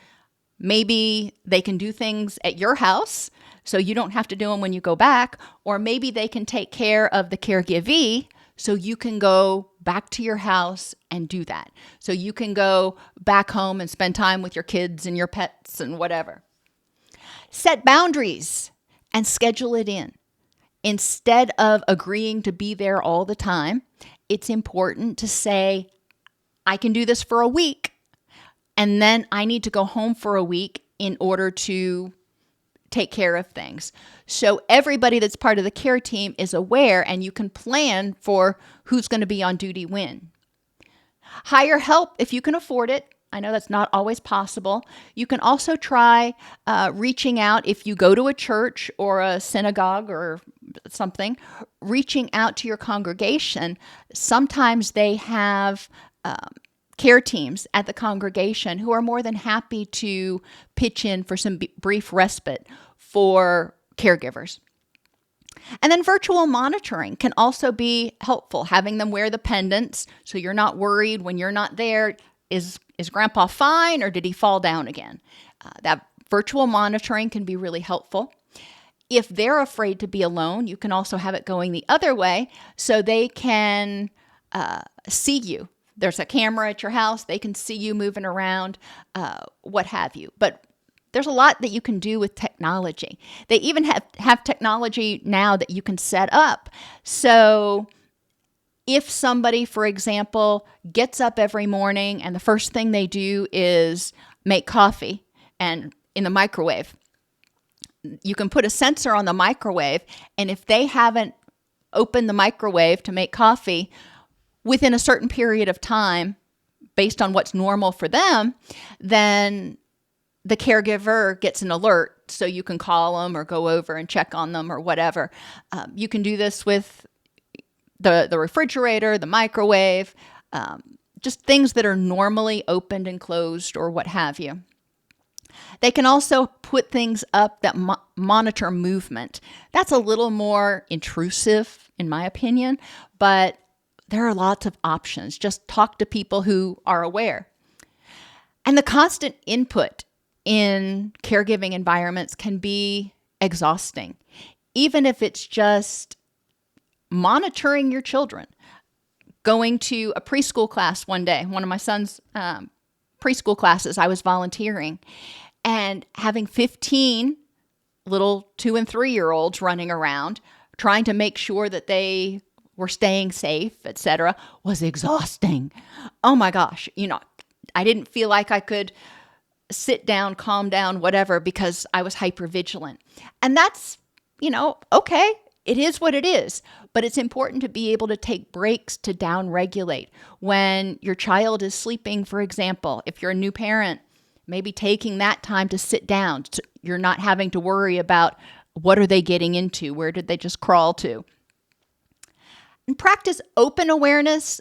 Maybe they can do things at your house so you don't have to do them when you go back, or maybe they can take care of the caregivee so you can go back to your house and do that. So you can go back home and spend time with your kids and your pets and whatever. Set boundaries and schedule it in. Instead of agreeing to be there all the time, it's important to say, I can do this for a week, and then I need to go home for a week in order to take care of things. So everybody that's part of the care team is aware, and you can plan for who's going to be on duty when. Hire help if you can afford it. I know that's not always possible. You can also try reaching out if you go to a church or a synagogue or something, reaching out to your congregation. Sometimes they have care teams at the congregation who are more than happy to pitch in for some brief respite for caregivers. And then virtual monitoring can also be helpful, having them wear the pendants so you're not worried when you're not there. Is grandpa fine, or did he fall down again? That virtual monitoring can be really helpful. If they're afraid to be alone, you can also have it going the other way so they can see you. There's a camera at your house. They can see you moving around, what have you. But there's a lot that you can do with technology. They even have technology now that you can set up. So if somebody, for example, gets up every morning and the first thing they do is make coffee and in the microwave, you can put a sensor on the microwave, and if they haven't opened the microwave to make coffee within a certain period of time, based on what's normal for them, then the caregiver gets an alert, so you can call them or go over and check on them or whatever. You can do this with the refrigerator, the microwave, just things that are normally opened and closed or what have you. They can also put things up that monitor movement. That's a little more intrusive, in my opinion, but there are lots of options. Just talk to people who are aware. And the constant input in caregiving environments can be exhausting, even if it's just monitoring your children. Going to a preschool class one day, one of my son's preschool classes, I was volunteering, and having 15 little 2 and 3-year-olds running around, trying to make sure that they were staying safe, etc., was exhausting. Oh my gosh, I didn't feel like I could sit down, calm down, whatever, because I was hypervigilant. And that's, okay. It is what it is, but it's important to be able to take breaks to downregulate. When your child is sleeping, for example, if you're a new parent, maybe taking that time to sit down. So you're not having to worry about what are they getting into? Where did they just crawl to? And practice open awareness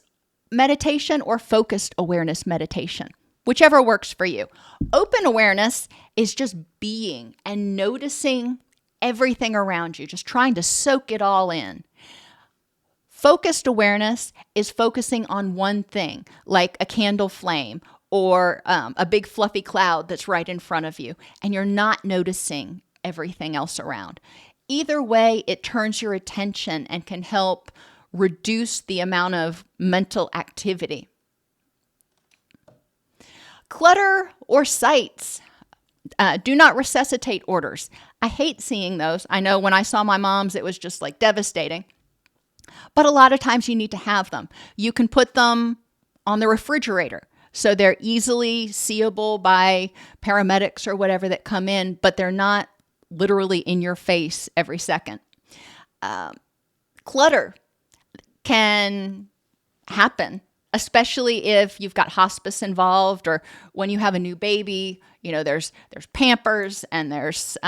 meditation or focused awareness meditation, whichever works for you. Open awareness is just being and noticing everything around you, just trying to soak it all in. Focused awareness is focusing on one thing, like a candle flame or a big fluffy cloud that's right in front of you, and you're not noticing everything else around. Either way, it turns your attention and can help reduce the amount of mental activity. Clutter or sites. Do not resuscitate orders. I hate seeing those. I know when I saw my mom's, it was just like devastating. But a lot of times you need to have them. You can put them on the refrigerator so they're easily seeable by paramedics or whatever that come in, but they're not literally in your face every second. Clutter can happen, especially if you've got hospice involved or when you have a new baby. There's Pampers and there's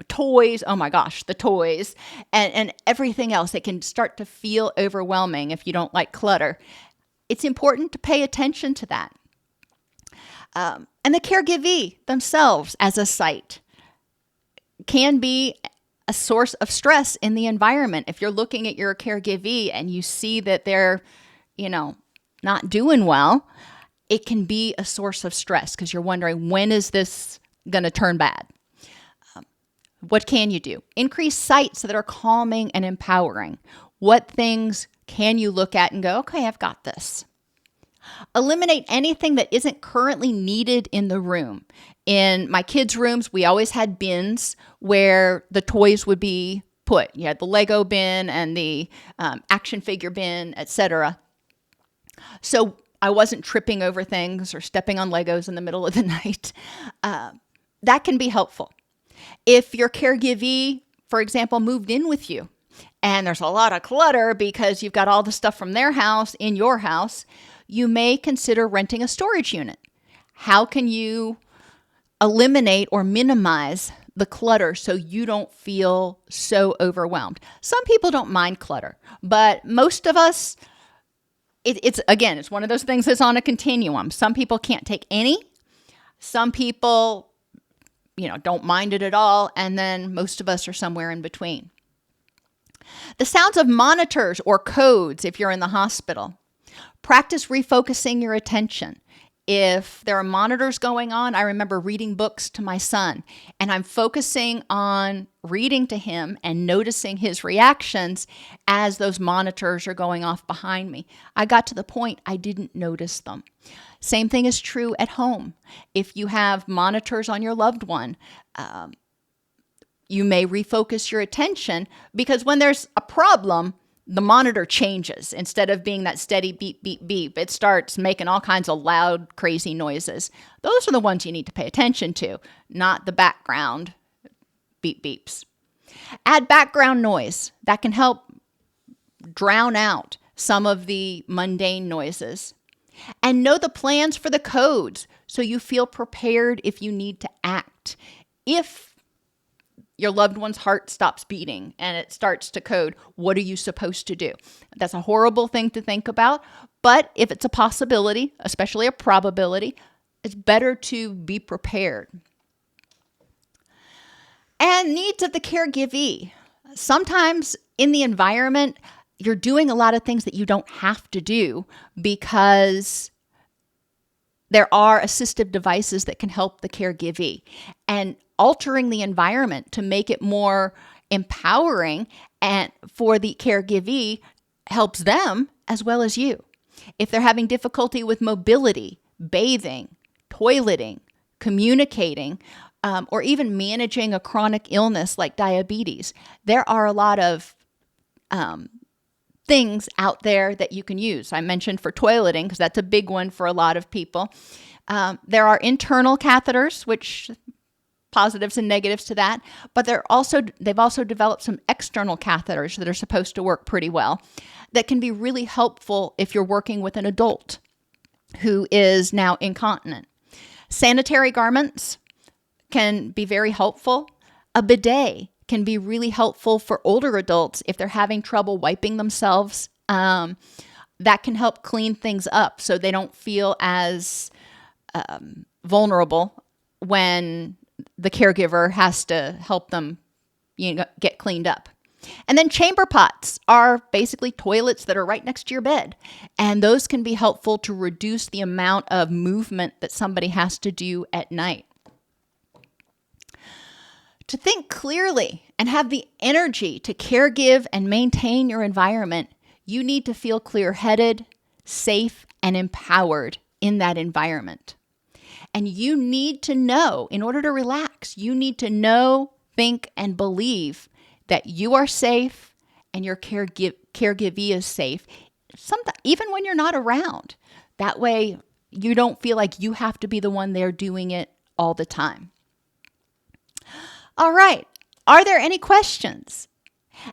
toys. Oh my gosh, the toys and everything else. It can start to feel overwhelming if you don't like clutter. It's important to pay attention to that. And the caregivee themselves as a site can be a source of stress in the environment. If you're looking at your caregivee and you see that they're, not doing well, it can be a source of stress because you're wondering, when is this going to turn bad? What can you do? Increase sites that are calming and empowering. What things can you look at and go, okay, I've got this? Eliminate anything that isn't currently needed in the room. In my kids' rooms, we always had bins where the toys would be put. You had the Lego bin and the action figure bin, etc. So I wasn't tripping over things or stepping on Legos in the middle of the night. That can be helpful. If your caregivee, for example, moved in with you and there's a lot of clutter because you've got all the stuff from their house in your house, you may consider renting a storage unit. How can you eliminate or minimize the clutter so you don't feel so overwhelmed? Some people don't mind clutter, but most of us, it's one of those things that's on a continuum. Some people can't take any. Some people, don't mind it at all. And then most of us are somewhere in between. The sounds of monitors or codes if you're in the hospital. Practice refocusing your attention. If there are monitors going on, I remember reading books to my son, and I'm focusing on reading to him and noticing his reactions as those monitors are going off behind me. I got to the point I didn't notice them. Same thing is true at home. If you have monitors on your loved one, you may refocus your attention, because when there's a problem, the monitor changes. Instead of being that steady beep, beep, beep, it starts making all kinds of loud, crazy noises. Those are the ones you need to pay attention to, not the background beep, beeps. Add background noise. That can help drown out some of the mundane noises. And know the plans for the codes so you feel prepared if you need to act. If your loved one's heart stops beating and it starts to code, what are you supposed to do? That's a horrible thing to think about, but if it's a possibility, especially a probability, it's better to be prepared. And needs of the caregivee. Sometimes in the environment, you're doing a lot of things that you don't have to do because there are assistive devices that can help the caregivee. And altering the environment to make it more empowering and for the caregivee helps them as well as you. If they're having difficulty with mobility, bathing, toileting, communicating, or even managing a chronic illness like diabetes, there are a lot of things out there that you can use. I mentioned for toileting because that's a big one for a lot of people. There are internal catheters, which positives and negatives to that, but they've also developed some external catheters that are supposed to work pretty well that can be really helpful if you're working with an adult who is now incontinent. Sanitary garments can be very helpful. A bidet can be really helpful for older adults if they're having trouble wiping themselves. That can help clean things up so they don't feel as vulnerable when the caregiver has to help them get cleaned up. And then chamber pots are basically toilets that are right next to your bed. And those can be helpful to reduce the amount of movement that somebody has to do at night. To think clearly and have the energy to caregive and maintain your environment, you need to feel clear-headed, safe, and empowered in that environment. And you need to know, in order to relax, you need to know, think, and believe that you are safe and your caregivee is safe, even when you're not around. That way, you don't feel like you have to be the one there doing it all the time. All right. Are there any questions?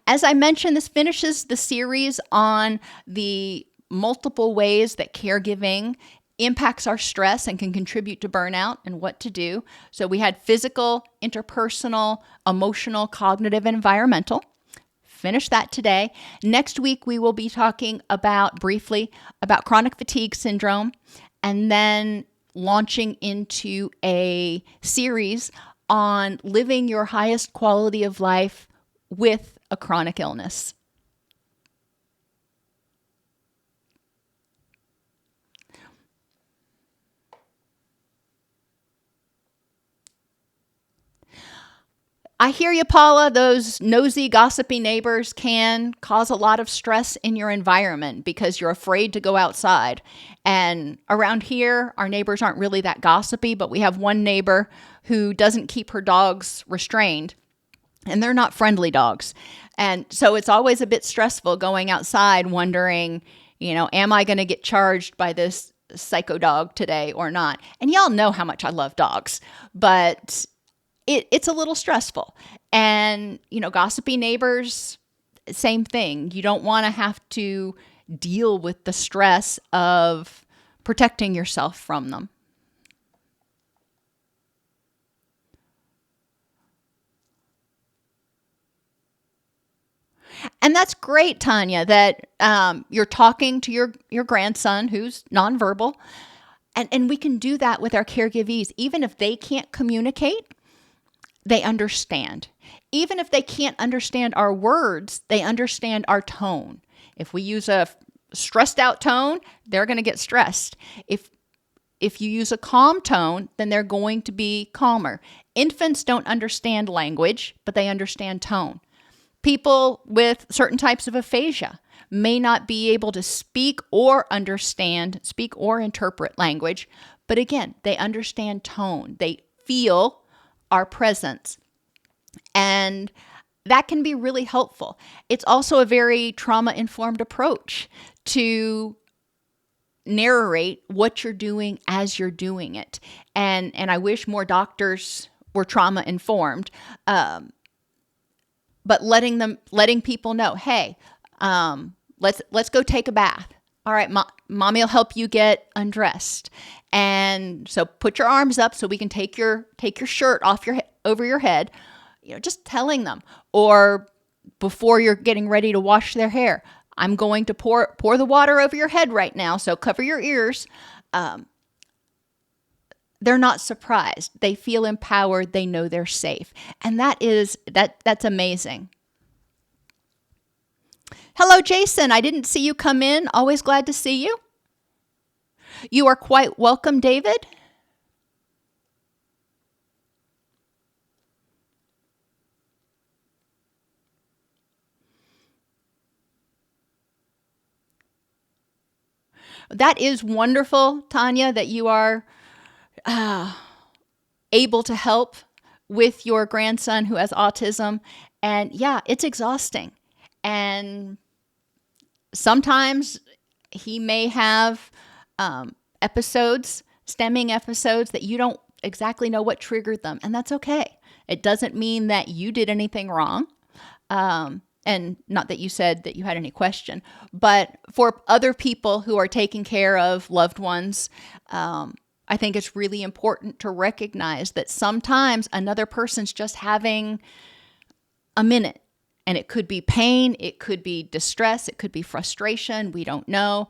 As I mentioned, this finishes the series on the multiple ways that caregiving impacts our stress and can contribute to burnout and what to do. So we had physical, interpersonal, emotional, cognitive, and environmental. Finish that today. Next week, we will be talking briefly about chronic fatigue syndrome, and then launching into a series on living your highest quality of life with a chronic illness. I hear you, Paula. Those nosy, gossipy neighbors can cause a lot of stress in your environment because you're afraid to go outside. And around here, our neighbors aren't really that gossipy, but we have one neighbor who doesn't keep her dogs restrained, and they're not friendly dogs. And so it's always a bit stressful going outside wondering, am I going to get charged by this psycho dog today or not. And y'all know how much I love dogs, but it's a little stressful. And, gossipy neighbors, same thing. You don't want to have to deal with the stress of protecting yourself from them. And that's great, Tanya, that you're talking to your grandson who's nonverbal. And we can do that with our caregivees. Even if they can't communicate, they understand. Even if they can't understand our words, they understand our tone. If we use a stressed out tone, they're going to get stressed. If you use a calm tone, then they're going to be calmer. Infants don't understand language, but they understand tone. People with certain types of aphasia may not be able to speak or interpret language, but again, they understand tone. They feel our presence. And that can be really helpful. It's also a very trauma-informed approach to narrate what you're doing as you're doing it. And I wish more doctors were trauma-informed. But letting people know, hey, let's go take a bath. All right, mommy will help you get undressed. And so put your arms up so we can take your shirt off over your head. Just telling them. Or before you're getting ready to wash their hair, I'm going to pour the water over your head right now, so cover your ears. They're not surprised. They feel empowered. They know they're safe. And that's amazing. Hello, Jason. I didn't see you come in. Always glad to see you. You are quite welcome, David. That is wonderful, Tanya, that you are able to help with your grandson who has autism. And yeah, it's exhausting. And sometimes he may have stemming episodes that you don't exactly know what triggered them. And that's okay. It doesn't mean that you did anything wrong. And not that you said that you had any question, but for other people who are taking care of loved ones, I think it's really important to recognize that sometimes another person's just having a minute. And it could be pain, it could be distress, it could be frustration. We don't know.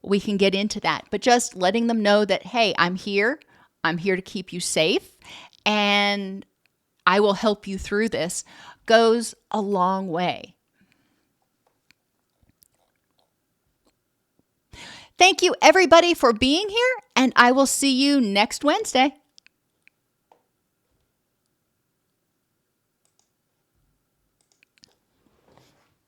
We can get into that. But just letting them know that, hey, I'm here. I'm here to keep you safe. And I will help you through this goes a long way. Thank you, everybody, for being here, and I will see you next Wednesday.